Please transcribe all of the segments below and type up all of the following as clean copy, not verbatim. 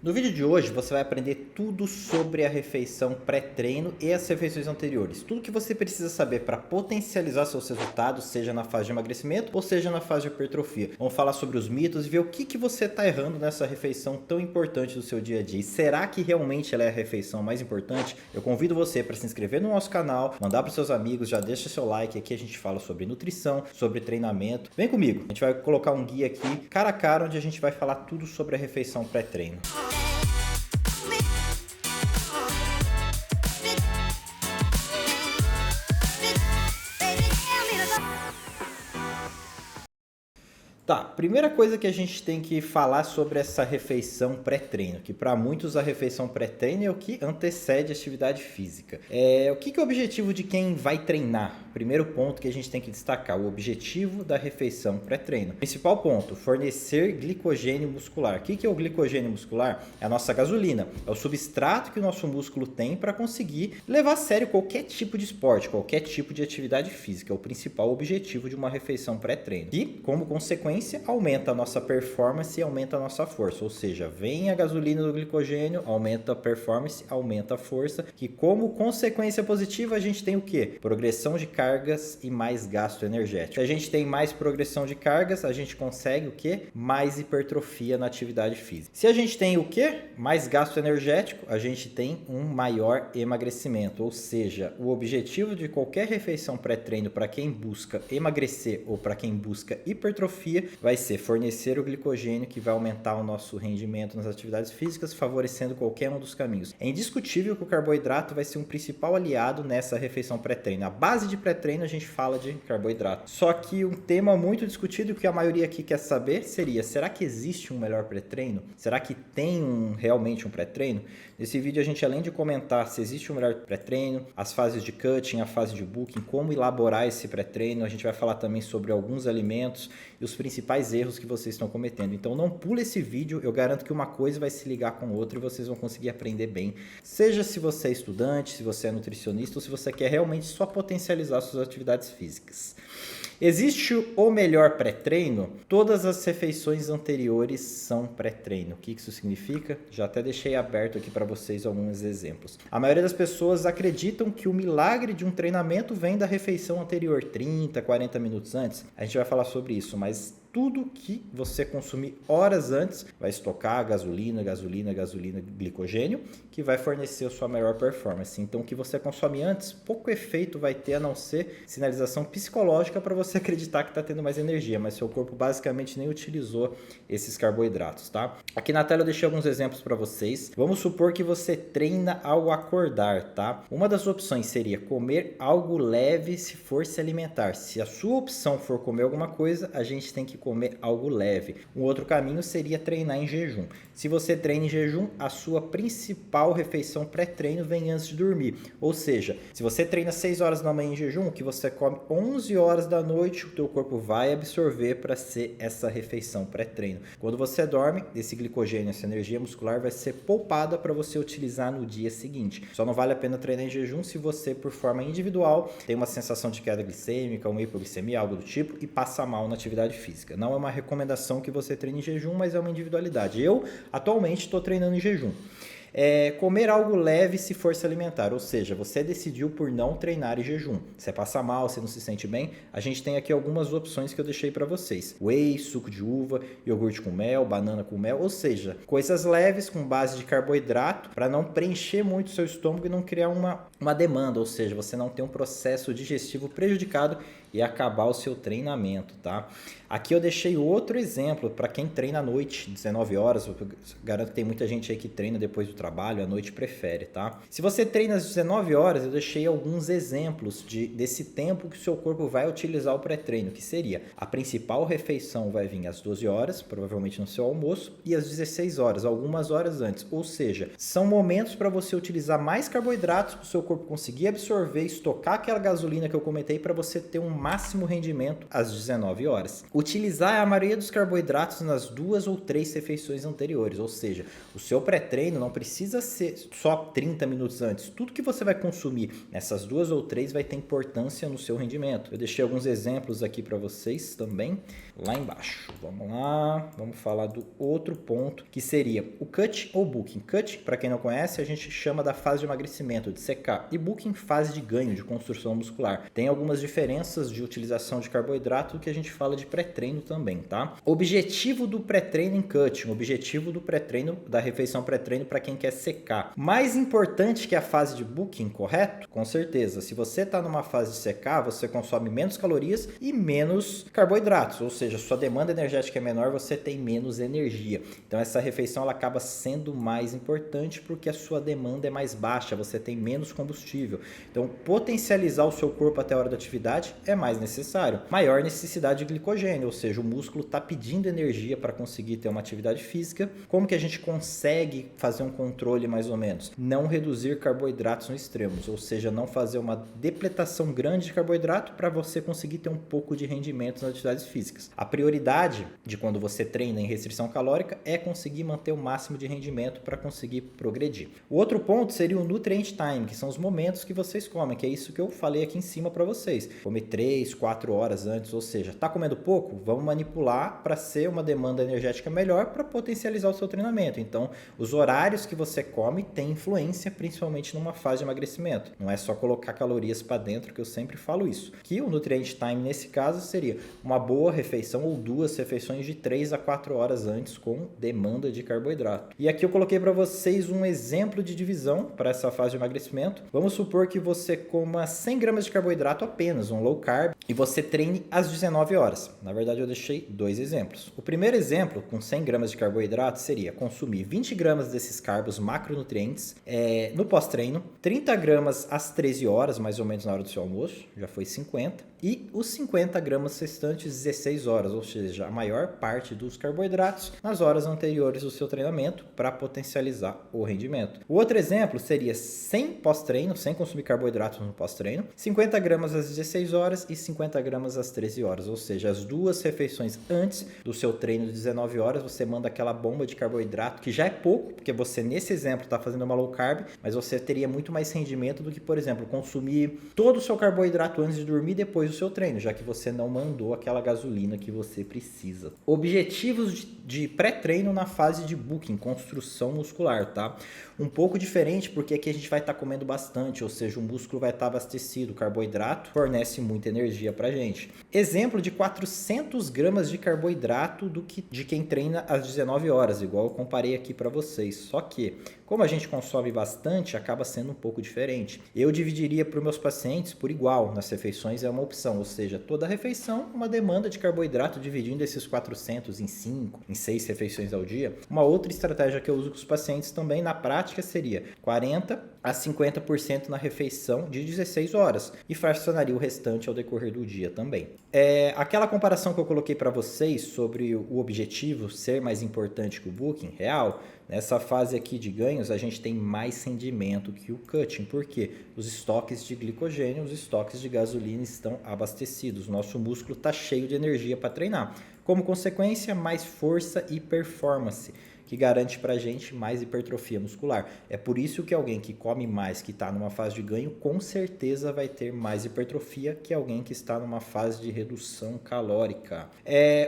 No vídeo de hoje você vai aprender tudo sobre a refeição pré-treino e as refeições anteriores. Tudo que você precisa saber para potencializar seus resultados, seja na fase de emagrecimento ou seja na fase de hipertrofia. Vamos falar sobre os mitos e ver o que você está errando nessa refeição tão importante do seu dia a dia. E será que realmente ela é a refeição mais importante? Eu convido você para se inscrever no nosso canal, mandar para os seus amigos, já deixa seu like. Aqui a gente fala sobre nutrição, sobre treinamento. Vem comigo, a gente vai colocar um guia aqui, cara a cara, onde a gente vai falar tudo sobre a refeição pré-treino. Tá, primeira coisa que a gente tem que falar sobre essa refeição pré-treino, que para muitos a refeição pré-treino é o que antecede a atividade física. O que é o objetivo de quem vai treinar? Primeiro ponto que a gente tem que destacar, o objetivo da refeição pré-treino. Principal ponto, fornecer glicogênio muscular. O que é o glicogênio muscular? É a nossa gasolina, é o substrato que o nosso músculo tem para conseguir levar a sério qualquer tipo de esporte, qualquer tipo de atividade física. É o principal objetivo de uma refeição pré-treino. E, como consequência, aumenta a nossa performance e aumenta a nossa força, ou seja, vem a gasolina do glicogênio, aumenta a performance, aumenta a força, que como consequência positiva a gente tem o quê? Progressão de cargas e mais gasto energético. Se a gente tem mais progressão de cargas, a gente consegue o quê? Mais hipertrofia na atividade física. Se a gente tem o quê? Mais gasto energético, a gente tem um maior emagrecimento, ou seja, o objetivo de qualquer refeição pré-treino para quem busca emagrecer ou para quem busca hipertrofia vai ser fornecer o glicogênio, que vai aumentar o nosso rendimento nas atividades físicas, favorecendo qualquer um dos caminhos. É indiscutível que o carboidrato vai ser um principal aliado nessa refeição pré-treino. A base de pré-treino a gente fala de carboidrato. Só que um tema muito discutido que a maioria aqui quer saber seria, será que existe um melhor pré-treino? Será que tem realmente um pré-treino? Nesse vídeo a gente, além de comentar se existe um melhor pré-treino, as fases de cutting, a fase de booking, como elaborar esse pré-treino, a gente vai falar também sobre alguns alimentos e os principais erros que vocês estão cometendo. Então não pula esse vídeo, eu garanto que uma coisa vai se ligar com outra e vocês vão conseguir aprender bem. Seja se você é estudante, se você é nutricionista ou se você quer realmente só potencializar suas atividades físicas. Existe o melhor pré-treino? Todas as refeições anteriores são pré-treino. O que isso significa? Já até deixei aberto aqui para vocês alguns exemplos. A maioria das pessoas acreditam que o milagre de um treinamento vem da refeição anterior, 30, 40 minutos antes. A gente vai falar sobre isso, mas tudo que você consumir horas antes vai estocar gasolina, glicogênio, que vai fornecer a sua melhor performance. Então, o que você consome antes, pouco efeito vai ter, a não ser sinalização psicológica para você acreditar que está tendo mais energia, mas seu corpo basicamente nem utilizou esses carboidratos, tá? Aqui na tela eu deixei alguns exemplos para vocês. Vamos supor que você treina ao acordar, tá? Uma das opções seria comer algo leve se for se alimentar. Se a sua opção for comer alguma coisa, a gente tem que comer algo leve. Um outro caminho seria treinar em jejum. Se você treina em jejum, a sua principal refeição pré-treino vem antes de dormir. Ou seja, se você treina 6 horas da manhã em jejum, o que você come 11 horas da noite, o teu corpo vai absorver para ser essa refeição pré-treino. Quando você dorme, esse glicogênio, essa energia muscular vai ser poupada para você utilizar no dia seguinte. Só não vale a pena treinar em jejum se você, por forma individual, tem uma sensação de queda glicêmica, uma hipoglicemia, algo do tipo, e passa mal na atividade física. Não é uma recomendação que você treine em jejum, mas é uma individualidade. Eu, atualmente, estou treinando em jejum. Comer algo leve se for se alimentar, ou seja, você decidiu por não treinar em jejum. Você passa mal, você não se sente bem, a gente tem aqui algumas opções que eu deixei para vocês. Whey, suco de uva, iogurte com mel, banana com mel, ou seja, coisas leves com base de carboidrato para não preencher muito o seu estômago e não criar uma demanda, ou seja, você não ter um processo digestivo prejudicado e acabar o seu treinamento, tá? Aqui eu deixei outro exemplo para quem treina à noite, 19 horas, eu garanto que tem muita gente aí que treina depois do trabalho, à noite prefere, tá? Se você treina às 19 horas, eu deixei alguns exemplos desse tempo que o seu corpo vai utilizar o pré-treino, que seria a principal refeição vai vir às 12 horas, provavelmente no seu almoço, e às 16 horas, algumas horas antes, ou seja, são momentos para você utilizar mais carboidratos para o seu corpo corpo conseguir absorver e estocar aquela gasolina que eu comentei para você ter um máximo rendimento às 19 horas. Utilizar a maioria dos carboidratos nas 2 ou 3 refeições anteriores, ou seja, o seu pré-treino não precisa ser só 30 minutos antes. Tudo que você vai consumir nessas 2 ou 3 vai ter importância no seu rendimento. Eu deixei alguns exemplos aqui para vocês também lá embaixo. Vamos lá, vamos falar do outro ponto que seria o cut ou booking. Cut, para quem não conhece, a gente chama da fase de emagrecimento, de secar, e booking, fase de ganho, de construção muscular. Tem algumas diferenças de utilização de carboidrato que a gente fala de pré-treino também, tá? Objetivo do pré-treino em cutting, objetivo do pré-treino, da refeição pré-treino para quem quer secar. Mais importante que a fase de booking, correto? Com certeza. Se você está numa fase de secar, você consome menos calorias e menos carboidratos, ou seja, sua demanda energética é menor, você tem menos energia. Então essa refeição ela acaba sendo mais importante porque a sua demanda é mais baixa, você tem menos combustível. Então potencializar o seu corpo até a hora da atividade é mais necessário. Maior necessidade de glicogênio, ou seja, o músculo está pedindo energia para conseguir ter uma atividade física. Como que a gente consegue fazer um controle mais ou menos? Não reduzir carboidratos no extremos, ou seja, não fazer uma depletação grande de carboidrato para você conseguir ter um pouco de rendimento nas atividades físicas. A prioridade de quando você treina em restrição calórica é conseguir manter o máximo de rendimento para conseguir progredir. O outro ponto seria o nutrient time, que são os momentos que vocês comem, que é isso que eu falei aqui em cima para vocês. Comer 3, 4 horas antes, ou seja, tá comendo pouco? Vamos manipular para ser uma demanda energética melhor para potencializar o seu treinamento. Então, os horários que você come têm influência, principalmente numa fase de emagrecimento. Não é só colocar calorias para dentro, que eu sempre falo isso. Que o nutrient time, nesse caso, seria uma boa refeição ou 2 refeições de 3 a 4 horas antes com demanda de carboidrato. E aqui eu coloquei para vocês um exemplo de divisão para essa fase de emagrecimento. Vamos supor que você coma 100 gramas de carboidrato apenas, um low carb, e você treine às 19 horas. Na verdade, eu deixei 2 exemplos. O primeiro exemplo, com 100 gramas de carboidrato, seria consumir 20 gramas desses carbos macronutrientes no pós-treino, 30 gramas às 13 horas, mais ou menos na hora do seu almoço, já foi 50, e os 50 gramas restantes 16 horas, ou seja, a maior parte dos carboidratos nas horas anteriores do seu treinamento para potencializar o rendimento. O outro exemplo seria sem pós-treino, sem consumir carboidratos no pós-treino, 50 gramas às 16 horas e 50 gramas às 13 horas, ou seja, as 2 refeições antes do seu treino de 19 horas, você manda aquela bomba de carboidrato, que já é pouco, porque você nesse exemplo está fazendo uma low carb, mas você teria muito mais rendimento do que, por exemplo, consumir todo o seu carboidrato antes de dormir e depois do seu treino, já que você não mandou aquela gasolina que você precisa. Objetivos de pré-treino na fase de booking, construção muscular, tá? Um pouco diferente porque aqui a gente vai estar comendo bastante, ou seja, o músculo vai estar abastecido, o carboidrato fornece muita energia pra gente. Exemplo de 400 gramas de carboidrato de quem treina às 19 horas, igual eu comparei aqui para vocês, só que como a gente consome bastante, acaba sendo um pouco diferente. Eu dividiria para os meus pacientes por igual, nas refeições é uma opção, ou seja, toda refeição uma demanda de carboidrato dividindo esses 400 em 5, em 6 refeições ao dia. Uma outra estratégia que eu uso com os pacientes também na prática seria 40 a 50% na refeição de 16 horas e fracionaria o restante ao decorrer do dia também. Aquela comparação que eu coloquei para vocês sobre o objetivo ser mais importante que o booking real, nessa fase aqui de ganhos a gente tem mais rendimento que o cutting, porque os estoques de glicogênio, os estoques de gasolina estão abastecidos, nosso músculo está cheio de energia para treinar. Como consequência, mais força e performance, que garante para a gente mais hipertrofia muscular. É por isso que alguém que come mais, que está numa fase de ganho, com certeza vai ter mais hipertrofia que alguém que está numa fase de redução calórica.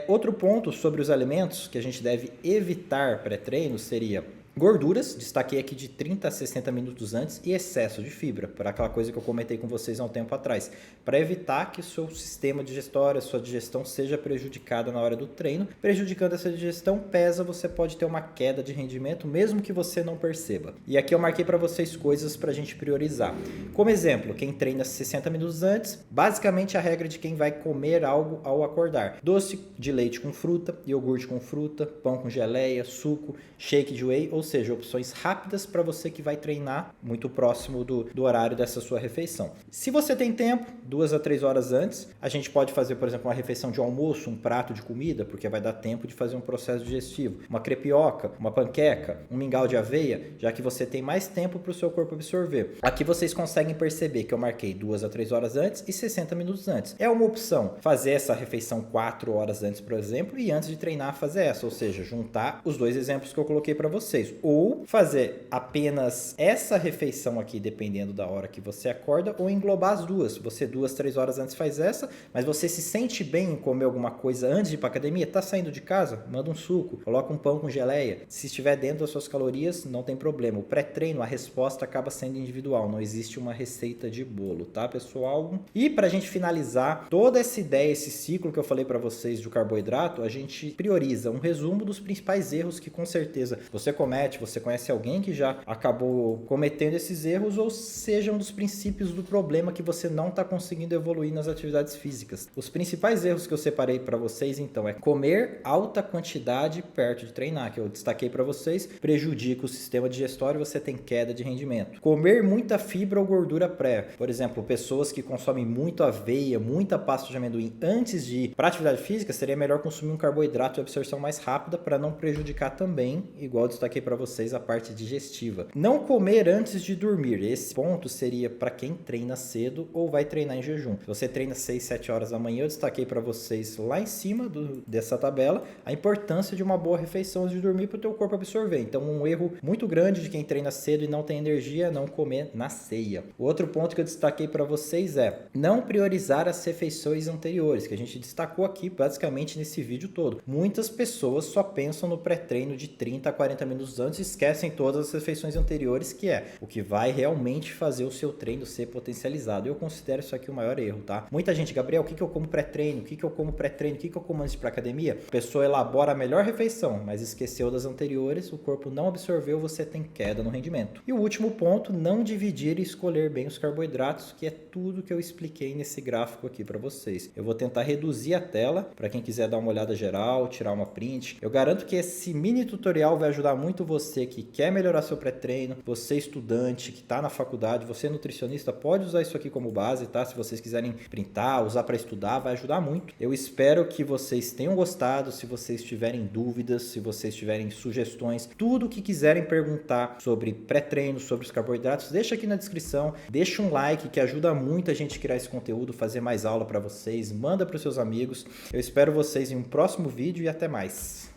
Outro ponto sobre os alimentos que a gente deve evitar pré-treino seria gorduras, destaquei aqui de 30 a 60 minutos antes, e excesso de fibra, para aquela coisa que eu comentei com vocês há um tempo atrás, para evitar que o seu sistema digestório, a sua digestão seja prejudicada na hora do treino. Prejudicando essa digestão, você pode ter uma queda de rendimento, mesmo que você não perceba. E aqui eu marquei para vocês coisas para a gente priorizar. Como exemplo, quem treina 60 minutos antes, basicamente a regra de quem vai comer algo ao acordar. Doce de leite com fruta, iogurte com fruta, pão com geleia, suco, shake de whey, ou seja, opções rápidas para você que vai treinar muito próximo do horário dessa sua refeição. Se você tem tempo, 2 a 3 horas antes, a gente pode fazer, por exemplo, uma refeição de almoço, um prato de comida, porque vai dar tempo de fazer um processo digestivo, uma crepioca, uma panqueca, um mingau de aveia, já que você tem mais tempo para o seu corpo absorver. Aqui vocês conseguem perceber que eu marquei 2 a 3 horas antes e 60 minutos antes. É uma opção fazer essa refeição 4 horas antes, por exemplo, e antes de treinar fazer essa, ou seja, juntar os dois exemplos que eu coloquei para vocês, ou fazer apenas essa refeição aqui, dependendo da hora que você acorda, ou englobar as duas. Você 2, 3 horas antes faz essa, mas você se sente bem em comer alguma coisa antes de ir para academia? Tá saindo de casa? Manda um suco, coloca um pão com geleia. Se estiver dentro das suas calorias, não tem problema. O pré-treino, a resposta acaba sendo individual, não existe uma receita de bolo, tá, pessoal? E pra gente finalizar toda essa ideia, esse ciclo que eu falei para vocês do carboidrato, a gente prioriza um resumo dos principais erros que com certeza você comete, você conhece alguém que já acabou cometendo esses erros, ou seja, um dos princípios do problema que você não está conseguindo evoluir nas atividades físicas. Os principais erros que eu separei para vocês, então, é comer alta quantidade perto de treinar, que eu destaquei para vocês, prejudica o sistema digestório, você tem queda de rendimento. Comer muita fibra ou gordura pré, por exemplo, pessoas que consomem muito aveia, muita pasta de amendoim antes de ir para atividade física, seria melhor consumir um carboidrato de absorção mais rápida para não prejudicar também, igual eu destaquei para vocês, a parte digestiva. Não comer antes de dormir, esse ponto seria para quem treina cedo ou vai treinar em jejum. Se você treina 6, 7 horas da manhã, eu destaquei para vocês lá em cima dessa tabela a importância de uma boa refeição antes de dormir para o teu corpo absorver. Então, um erro muito grande de quem treina cedo e não tem energia é não comer na ceia. O outro ponto que eu destaquei para vocês é não priorizar as refeições anteriores, que a gente destacou aqui basicamente nesse vídeo todo. Muitas pessoas só pensam no pré-treino de 30 a 40 minutos antes e esquecem todas as refeições anteriores, que é o que vai realmente fazer o seu treino ser potencializado. Eu considero isso aqui o maior erro, tá? Muita gente, Gabriel, o que eu como pré-treino? O que eu como pré-treino? O que eu como antes de ir pra academia? A pessoa elabora a melhor refeição, mas esqueceu das anteriores, o corpo não absorveu, você tem queda no rendimento. E o último ponto, não dividir e escolher bem os carboidratos, que é tudo que eu expliquei nesse gráfico aqui para vocês. Eu vou tentar reduzir a tela para quem quiser dar uma olhada geral, tirar uma print. Eu garanto que esse mini tutorial vai ajudar muito você que quer melhorar seu pré-treino, você estudante que está na faculdade, você nutricionista, pode usar isso aqui como base, tá? Se vocês quiserem printar, usar para estudar, vai ajudar muito. Eu espero que vocês tenham gostado. Se vocês tiverem dúvidas, se vocês tiverem sugestões, tudo que quiserem perguntar sobre pré-treino, sobre os carboidratos, deixa aqui na descrição, deixa um like que ajuda muito a gente a criar esse conteúdo, fazer mais aula para vocês, manda para os seus amigos. Eu espero vocês em um próximo vídeo e até mais.